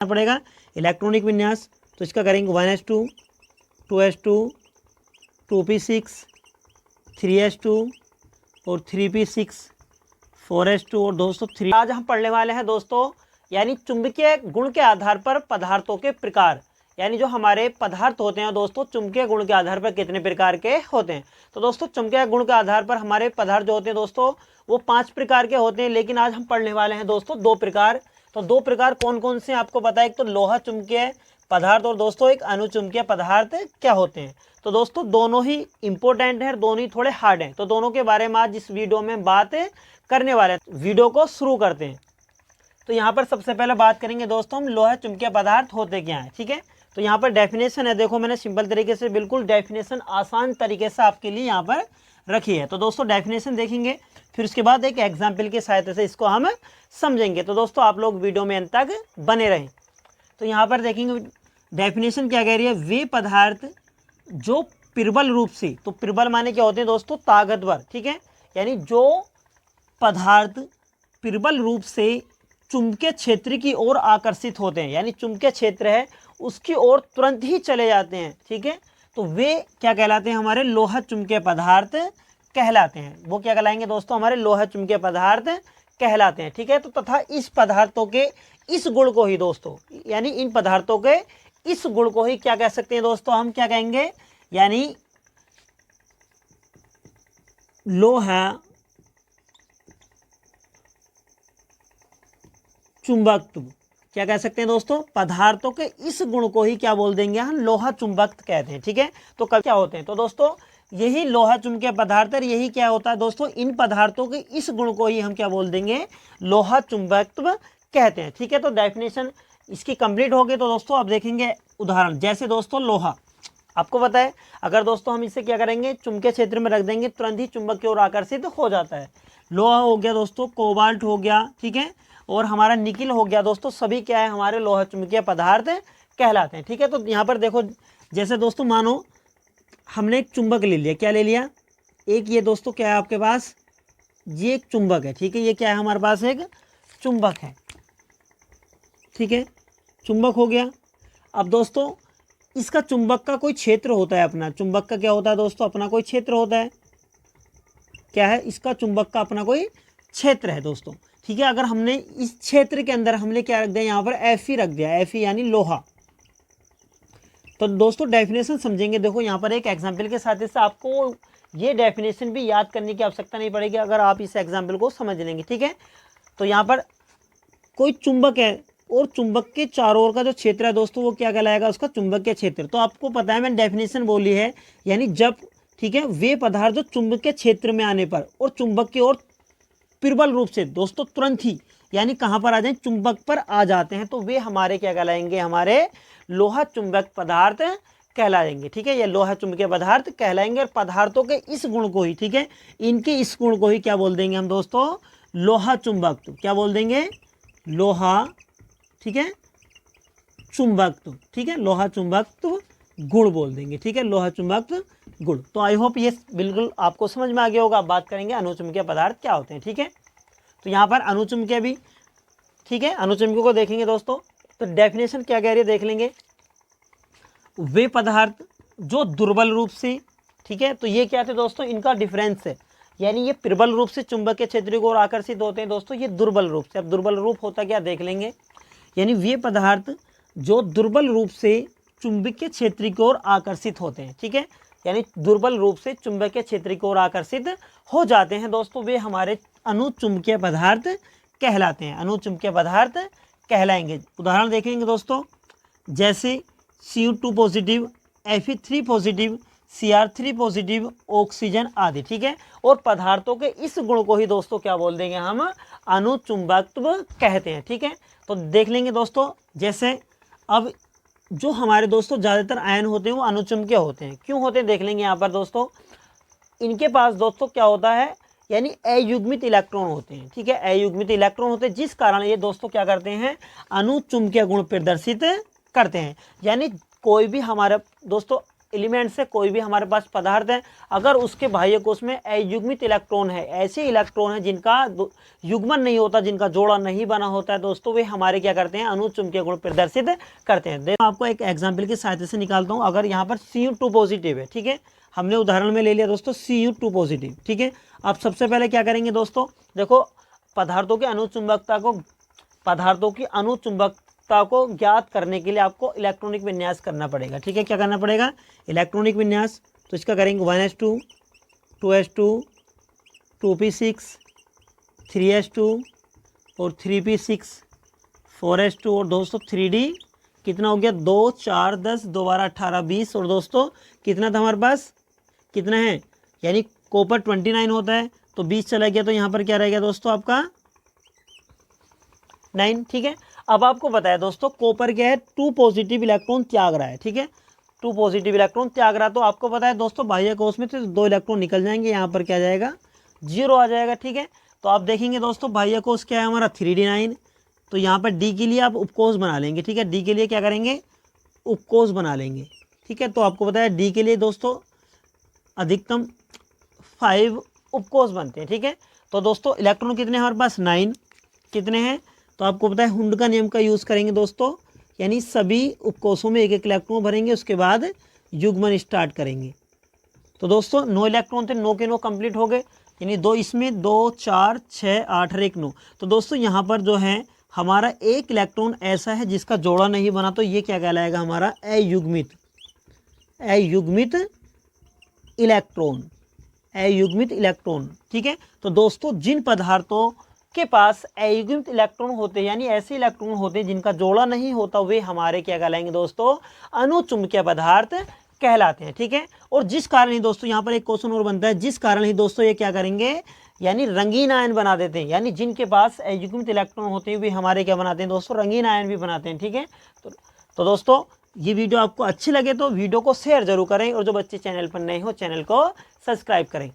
पड़ेगा इलेक्ट्रॉनिक विन्यास। तो इसका करेंगे 1s2 2s2 2p6 3s2 और 3p6 4s2 और दोस्तों 3। आज हम पढ़ने वाले हैं दोस्तों यानी चुंबकीय गुण के आधार पर पदार्थों के प्रकार, यानी जो हमारे पदार्थ होते हैं दोस्तों चुंबकीय गुण के आधार पर कितने प्रकार के होते हैं। तो दोस्तों चुंबकीय गुण के आधार पर हमारे पदार्थ जो होते हैं दोस्तों वो 5 प्रकार के होते हैं, लेकिन आज हम पढ़ने वाले हैं दोस्तों 2 प्रकार। तो 2 प्रकार कौन कौन से आपको पता है, एक तो लोहा चुंबकीय पदार्थ और दोस्तों एक अनुचुंबकीय पदार्थ क्या होते हैं। तो दोस्तों दोनों ही इंपॉर्टेंट हैं, दोनों ही थोड़े हार्ड हैं। तो दोनों के बारे में आज इस वीडियो में बात करने वाले हैं। वीडियो को शुरू करते हैं। तो यहाँ पर सबसे पहले बात करेंगे दोस्तों हम लोहा चुंबकीय पदार्थ होते क्या हैं। ठीक है, तो यहाँ पर डेफिनेशन है, देखो मैंने सिंपल तरीके से बिल्कुल डेफिनेशन आसान तरीके से आपके लिए यहाँ पर रखी है। तो दोस्तों डेफिनेशन देखेंगे, फिर उसके बाद एक एग्जाम्पल की सहायता से इसको हम समझेंगे। तो दोस्तों आप लोग वीडियो में अंत तक बने रहें। तो यहाँ पर देखेंगे डेफिनेशन क्या कह रही है, वे पदार्थ जो प्रबल रूप से, तो प्रबल माने क्या होते हैं दोस्तों ताकतवर। ठीक है, यानी जो पदार्थ प्रबल रूप से चुंबकीय क्षेत्र की ओर आकर्षित होते हैं, यानी चुंबकीय क्षेत्र है उसकी ओर तुरंत ही चले जाते हैं। ठीक है, तो वे क्या कहलाते हैं, हमारे लोहा चुंबकीय पदार्थ कहलाते हैं। वो क्या कहलाएंगे दोस्तों, हमारे लोहा चुंबकीय पदार्थ कहलाते हैं। ठीक है, तो तथा इस पदार्थों के इस गुण को ही दोस्तों, यानी इन पदार्थों के इस गुण को ही क्या कह सकते हैं दोस्तों, हम क्या कहेंगे, यानी लोहा चुंबकत्व क्या कह सकते हैं दोस्तों, पदार्थों के इस गुण को ही क्या बोल देंगे हम, लोहा चुंबकत्व कहते हैं। ठीक है, तो कब क्या होते हैं, तो दोस्तों यही लोहा चुंबकीय पदार्थ है, यही क्या होता है दोस्तों, इन पदार्थों के इस गुण को ही हम क्या बोल देंगे, लोहा चुंबकत्व कहते हैं। ठीक है, तो डेफिनेशन इसकी कंप्लीट हो गई। तो दोस्तों अब देखेंगे उदाहरण, जैसे दोस्तों लोहा आपको पता है, अगर दोस्तों हम इसे क्या करेंगे, चुंबकीय क्षेत्र में रख देंगे तुरंत ही चुंबक की ओर आकर्षित हो जाता है। लोहा हो गया दोस्तों, कोबाल्ट हो गया, ठीक है, और हमारा निकिल हो गया दोस्तों, सभी क्या है हमारे लोहा चुंबकीय पदार्थ कहलाते हैं। ठीक है, तो यहाँ पर देखो जैसे दोस्तों मानो हमने एक चुंबक ले लिया, क्या ले लिया, एक ये दोस्तों क्या है आपके पास, ये एक चुंबक है। ठीक है, ये क्या है हमारे पास एक चुंबक है। ठीक है, चुंबक हो गया। अब दोस्तों इसका चुंबक का कोई क्षेत्र होता है अपना, चुंबक का क्या होता है दोस्तों, अपना कोई क्षेत्र होता है, क्या है, इसका चुंबक का अपना कोई क्षेत्र है दोस्तों। ठीक है, अगर हमने इस क्षेत्र के अंदर हमने क्या रख दिया, यहाँ पर Fe रख दिया, Fe यानी लोहा। तो दोस्तों डेफिनेशन समझेंगे, देखो यहाँ पर एक एग्जाम्पल के साथ इससे आपको ये डेफिनेशन भी याद करने की आवश्यकता नहीं पड़ेगी अगर आप इस एग्जाम्पल को समझ लेंगे। ठीक है, तो यहाँ पर कोई चुंबक है और चुंबक के चारों ओर का जो क्षेत्र है दोस्तों वो क्या कहलाएगा, उसका चुंबकीय क्षेत्र। तो आपको पता है मैंने डेफिनेशन बोली है, यानी जब, ठीक है, वे पदार्थ जो चुंबकीय क्षेत्र में आने पर और चुंबक की ओर प्रबल रूप से दोस्तों तुरंत ही, यानी कहाँ पर आ जाए, चुंबक पर आ जाते हैं, तो वे हमारे क्या कहलाएंगे, हमारे लोहा चुंबक पदार्थ कहलाएंगे। ठीक है, ये लोहा चुंबकीय पदार्थ कहलाएंगे। और पदार्थों के इस गुण को ही, ठीक है, इनके इस गुण को ही क्या बोल देंगे हम दोस्तों, लोहा चुंबकत्व। क्या बोल देंगे, लोहा, ठीक है, चुंबकत्व। ठीक है, लोहा चुंबकत्व गुण बोल देंगे। ठीक है, लोहा चुंबकत्व गुण। तो आई होप ये बिल्कुल आपको समझ में आ गया होगा। बात करेंगे अनुचुंबकीय पदार्थ क्या होते हैं। ठीक है, तो यहाँ पर अनुचुंबकीय भी, ठीक है, अनुचुंबकीय को देखेंगे दोस्तों, तो डेफिनेशन क्या कह रही है देख लेंगे, वे पदार्थ जो दुर्बल रूप से, ठीक है, तो ये क्या थे दोस्तों, इनका डिफरेंस है, यानी ये प्रबल रूप से चुंबकीय क्षेत्र की ओर आकर्षित होते हैं दोस्तों, ये दुर्बल रूप से। अब दुर्बल रूप होता क्या देख लेंगे, यानी वे पदार्थ जो दुर्बल रूप से चुंबकीय क्षेत्र की ओर आकर्षित होते हैं। ठीक है, यानी दुर्बल रूप से चुंबकीय क्षेत्र की ओर आकर्षित हो जाते हैं दोस्तों, वे हमारे अनुचुंबकीय पदार्थ कहलाते हैं, अनुचुंबकीय पदार्थ कहलाएंगे। उदाहरण देखेंगे दोस्तों, जैसे Cu2 positive, Fe3 positive, Cr3 positive, oxygen आदि। ठीक है, और पदार्थों के इस गुण को ही दोस्तों क्या बोल देंगे हम, अनुचुंबकत्व कहते हैं। ठीक है, तो देख लेंगे दोस्तों, जैसे अब जो हमारे दोस्तों ज़्यादातर आयन होते हैं वो अनुचुंबकीय होते हैं। क्यों होते हैं देख लेंगे यहाँ पर दोस्तों, इनके पास दोस्तों क्या होता है, यानी अयुग्मित इलेक्ट्रॉन होते हैं। ठीक है, अयुग्मित इलेक्ट्रॉन होते हैं, जिस कारण ये दोस्तों क्या करते हैं, अनुचुंबकीय गुण प्रदर्शित करते हैं। यानी कोई भी हमारा दोस्तों एलिमेंट से कोई भी हमारे पास पदार्थ है, अगर उसके बाह्य कोश में अयुग्मित इलेक्ट्रॉन है, ऐसे इलेक्ट्रॉन है जिनका युग्मन नहीं होता, जिनका जोड़ा नहीं बना होता है दोस्तों, वे हमारे क्या करते हैं, अनुचुंबकीय गुण प्रदर्शित करते हैं। देखो आपको एक एग्जाम्पल की सहायता से निकालता हूँ। अगर यहाँ पर Cu2 पॉजिटिव है, ठीक है, हमने उदाहरण में ले लिया दोस्तों Cu2 पॉजिटिव, ठीक है। अब सबसे पहले क्या करेंगे दोस्तों, देखो पदार्थों की अनुचुंबकता को ज्ञात करने के लिए आपको इलेक्ट्रॉनिक विन्यास करना पड़ेगा, ठीक है। क्या करना पड़ेगा, इलेक्ट्रॉनिक विन्यास। तो इसका करेंगे 1s2, 2s2, 2p6, 3s2 और 3p6, 4s2 और दोस्तों 3d कितना हो गया, 2 4 10 2 12 18 20 और दोस्तों कितना था हमारे पास, कितना है, यानी कॉपर 29 होता है, तो 20 चला गया, तो यहाँ पर क्या रह गया दोस्तों आपका 9, ठीक है। अब आपको बताया दोस्तों कॉपर क्या है, 2 पॉजिटिव इलेक्ट्रॉन त्याग रहा है, ठीक है, 2 पॉजिटिव इलेक्ट्रॉन त्याग रहा है। तो आपको पता है दोस्तों बाह्य कोश में से 2 इलेक्ट्रॉन निकल जाएंगे, यहाँ पर क्या जाएगा, 0 आ जाएगा, ठीक है। तो आप देखेंगे दोस्तों बाह्य कोश क्या है हमारा 3d9, तो यहाँ पर डी के लिए आप उपकोष बना लेंगे, ठीक है, डी के लिए क्या करेंगे, उपकोष बना लेंगे, ठीक है। तो आपको बताया डी के लिए दोस्तों अधिकतम 5 उपकोष बनते हैं, ठीक है। तो दोस्तों इलेक्ट्रॉन कितने हमारे पास, 9 कितने हैं, तो आपको पता है हुंड का नियम का यूज़ करेंगे दोस्तों, यानी सभी उपकोषों में एक एक इलेक्ट्रॉन भरेंगे, उसके बाद युग्मन स्टार्ट करेंगे। तो दोस्तों 9 इलेक्ट्रॉन थे, 9 के 9 कंप्लीट हो गए, यानी 2 इसमें, 2 4 6 8 और 1 9। तो दोस्तों यहाँ पर जो है हमारा एक इलेक्ट्रॉन ऐसा है जिसका जोड़ा नहीं बना, तो ये क्या कहलाएगा हमारा अयुग्मित इलेक्ट्रॉन, ठीक है। तो दोस्तों जिन पदार्थों के पास अयुग्मित इलेक्ट्रॉन होते हैं, यानी ऐसे इलेक्ट्रॉन होते हैं जिनका जोड़ा नहीं होता, वे हमारे क्या कहलाएंगे दोस्तों, अनुचुंबकीय पदार्थ कहलाते हैं, ठीक है। और जिस कारण ही दोस्तों यहाँ पर एक क्वेश्चन और बनता है, जिस कारण ही दोस्तों ये क्या करेंगे, यानी रंगीन आयन बना देते हैं, यानी जिनके पास अयुग्मित इलेक्ट्रॉन होते हैं वे हमारे क्या बनाते हैं दोस्तों, रंगीन आयन भी बनाते हैं, ठीक है। तो दोस्तों ये वीडियो आपको अच्छी लगे तो वीडियो को शेयर जरूर करें, और जो बच्चे चैनल पर नए हो चैनल को सब्सक्राइब करें।